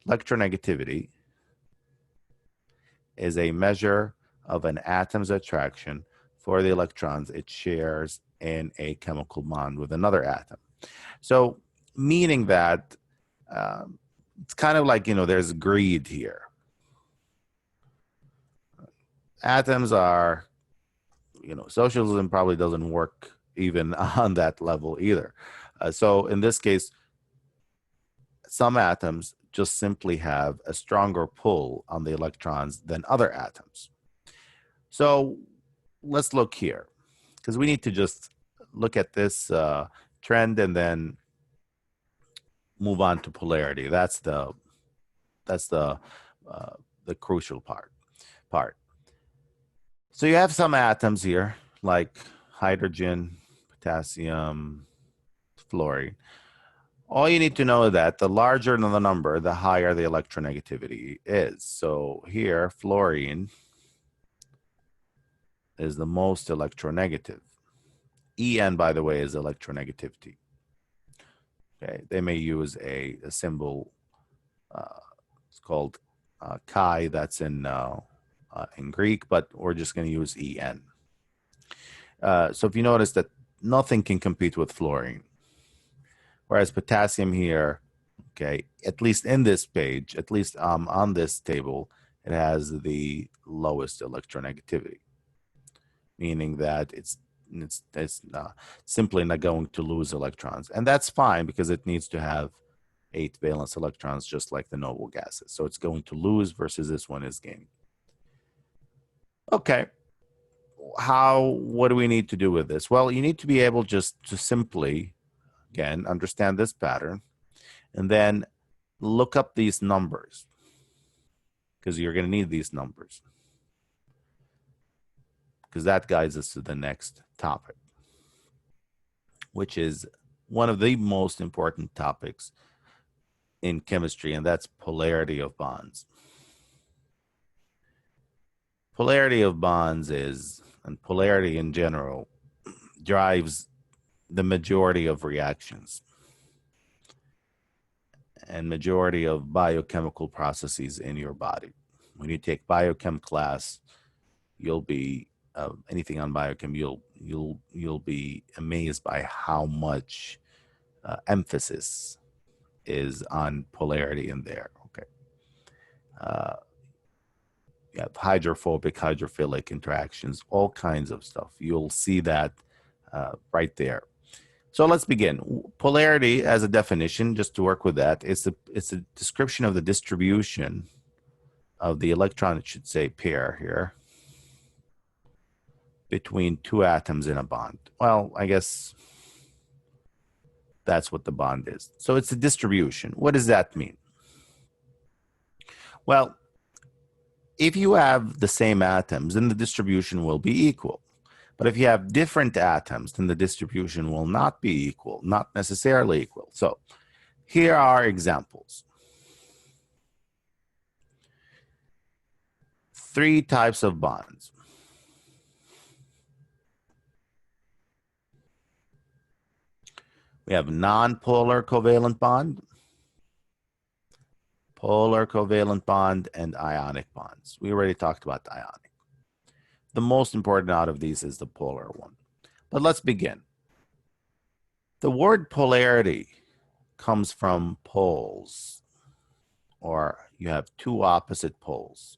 Electronegativity is a measure of an atom's attraction for the electrons it shares in a chemical bond with another atom. So, meaning that it's kind of like, there's greed here. Atoms are, socialism probably doesn't work even on that level either. So in this case, some atoms just simply have a stronger pull on the electrons than other atoms. So let's look here, because we need to just look at this trend and then move on to polarity. That's the crucial part. So you have some atoms here, like hydrogen, potassium, fluorine. All you need to know is that the larger the number, the higher the electronegativity is. So here, fluorine is the most electronegative. En, by the way, is electronegativity. Okay, they may use a symbol. It's called chi. That's in Greek, but we're just going to use En. So if you notice that nothing can compete with fluorine, whereas potassium here, okay, at least in this page, at least on this table, it has the lowest electronegativity, meaning that it's simply not going to lose electrons. And that's fine because it needs to have 8 valence electrons, just like the noble gases. So it's going to lose versus this one is gaining. Okay. What do we need to do with this? Well, you need to be able just to simply, again, understand this pattern and then look up these numbers, because you're going to need these numbers, because that guides us to the next topic, which is one of the most important topics in chemistry, and that's polarity of bonds. Polarity of bonds and polarity in general, drives the majority of reactions and majority of biochemical processes in your body. When you take biochem class, you'll be anything on biochem, you'll be amazed by how much emphasis is on polarity in there. Okay, you have hydrophobic, hydrophilic interactions, all kinds of stuff. You'll see that right there. So let's begin. Polarity, as a definition, just to work with that, it's a description of the distribution of the electron, it should say pair here, between two atoms in a bond. Well, I guess that's what the bond is. So it's a distribution. What does that mean? Well, if you have the same atoms, then the distribution will be equal. But if you have different atoms, then the distribution will not be equal, not necessarily equal. So here are examples. 3 types of bonds. We have nonpolar covalent bond, polar covalent bond, and ionic bonds. We already talked about the ionic. The most important out of these is the polar one. But let's begin. The word polarity comes from poles, or you have 2 opposite poles.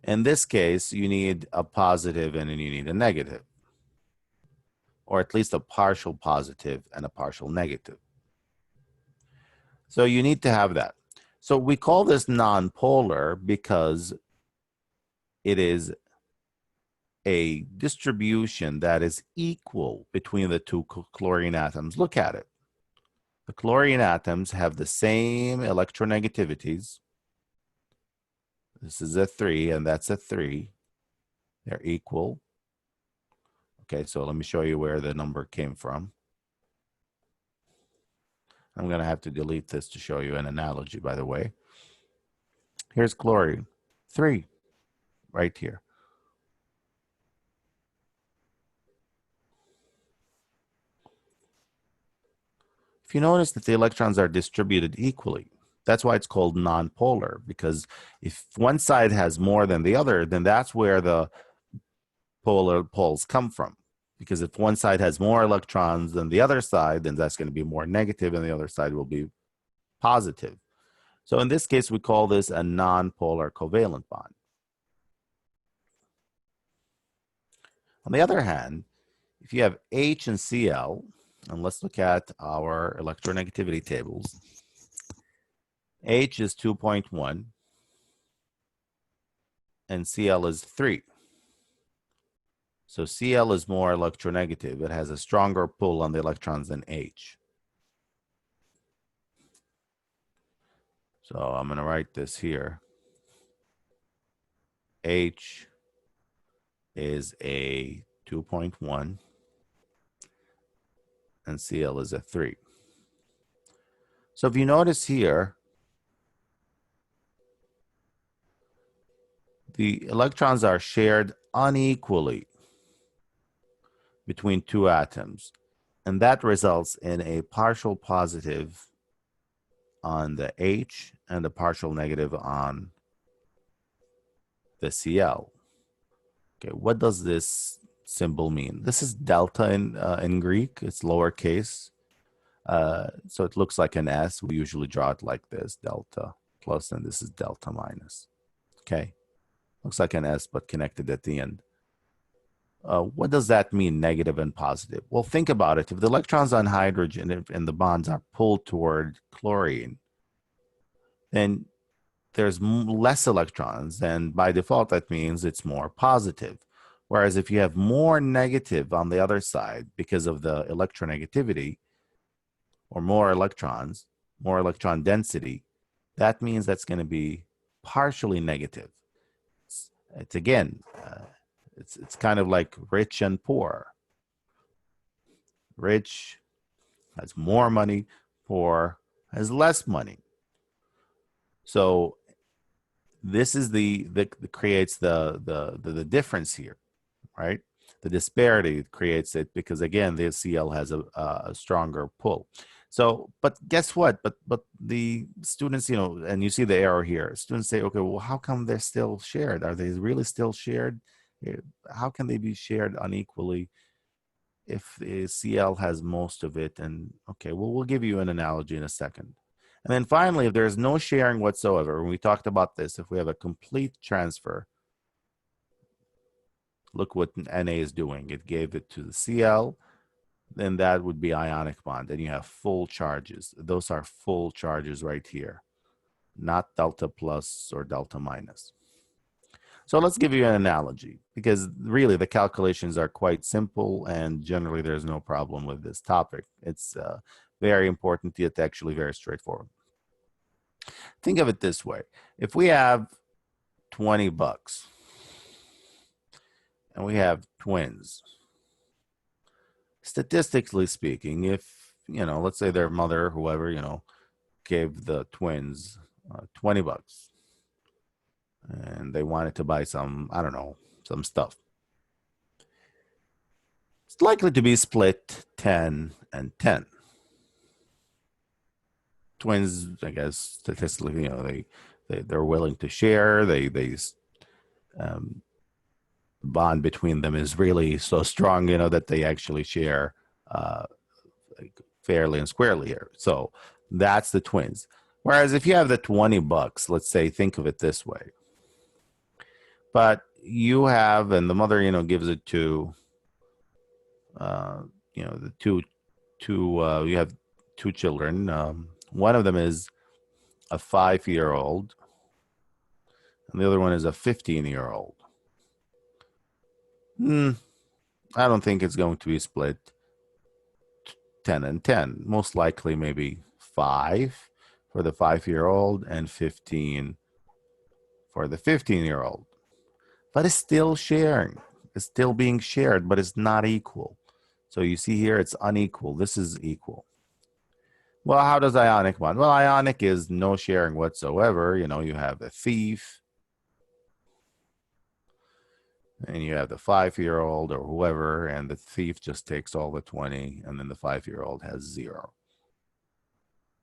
In this case, you need a positive and you need a negative, or at least a partial positive and a partial negative. So you need to have that. So we call this nonpolar because it is a distribution that is equal between the 2 chlorine atoms. Look at it. The chlorine atoms have the same electronegativities. This is a 3 and that's a 3. They're equal. Okay, so let me show you where the number came from. I'm going to have to delete this to show you an analogy, by the way. Here's chlorine, 3, right here. if you notice that the electrons are distributed equally, that's why it's called nonpolar, because if one side has more than the other, then that's where the polar poles come from. Because if one side has more electrons than the other side, then that's going to be more negative and the other side will be positive. So in this case, we call this a nonpolar covalent bond. On the other hand, if you have H and Cl, and let's look at our electronegativity tables. H is 2.1 and Cl is 3. So Cl is more electronegative. It has a stronger pull on the electrons than H. So I'm going to write this here. H is a 2.1 and Cl is a 3. So if you notice here, the electrons are shared unequally between two atoms, and that results in a partial positive on the H and a partial negative on the Cl. Okay, what does this symbol mean? This is delta in Greek. It's lowercase. So it looks like an S. We usually draw it like this, delta plus, and this is delta minus. Okay, looks like an S, but connected at the end. What does that mean, negative and positive? Well, think about it. If the electrons on hydrogen and the bonds are pulled toward chlorine, then there's less electrons, and by default, that means it's more positive. Whereas if you have more negative on the other side because of the electronegativity, or more electrons, more electron density, that means that's going to be partially negative. It's again, it's kind of like rich and poor. Rich has more money, poor has less money. So this is the creates the difference here, right? The disparity creates it because again, the Cl has a stronger pull. So, but guess what? But the students, you know, and you see the error here. Students say, okay, well, how come they're still shared? Are they really still shared? How can they be shared unequally if the Cl has most of it? And okay, well, we'll give you an analogy in a second. And then finally, if there's no sharing whatsoever, when we talked about this, if we have a complete transfer, look what Na is doing. It gave it to the Cl, then that would be ionic bond. And you have full charges. Those are full charges right here, not delta plus or delta minus. So let's give you an analogy, because really the calculations are quite simple and generally there's no problem with this topic. It's very important yet actually very straightforward. Think of it this way. If we have 20 bucks and we have twins, statistically speaking, if, you know, let's say their mother, whoever, you know, gave the twins 20 bucks and they wanted to buy some, I don't know, some stuff, it's likely to be split 10 and 10. Twins, I guess, statistically, you know, they're willing to share. Bond between them is really so strong, you know, that they actually share fairly and squarely here. So that's the twins. Whereas if you have the 20 bucks, let's say, think of it this way. But you have, and the mother, you know, gives it to, you know, the you have two children. One of them is a 5-year-old, and the other one is a 15-year-old. I don't think it's going to be split 10 and 10. Most likely maybe 5 for the 5-year-old and 15 for the 15-year-old. But it's still sharing. It's still being shared, but it's not equal. So you see here, it's unequal. This is equal. Well, how does ionic bond? Well, ionic is no sharing whatsoever. You know, you have the thief, and you have the 5-year-old or whoever, and the thief just takes all the 20, and then the 5-year-old has 0.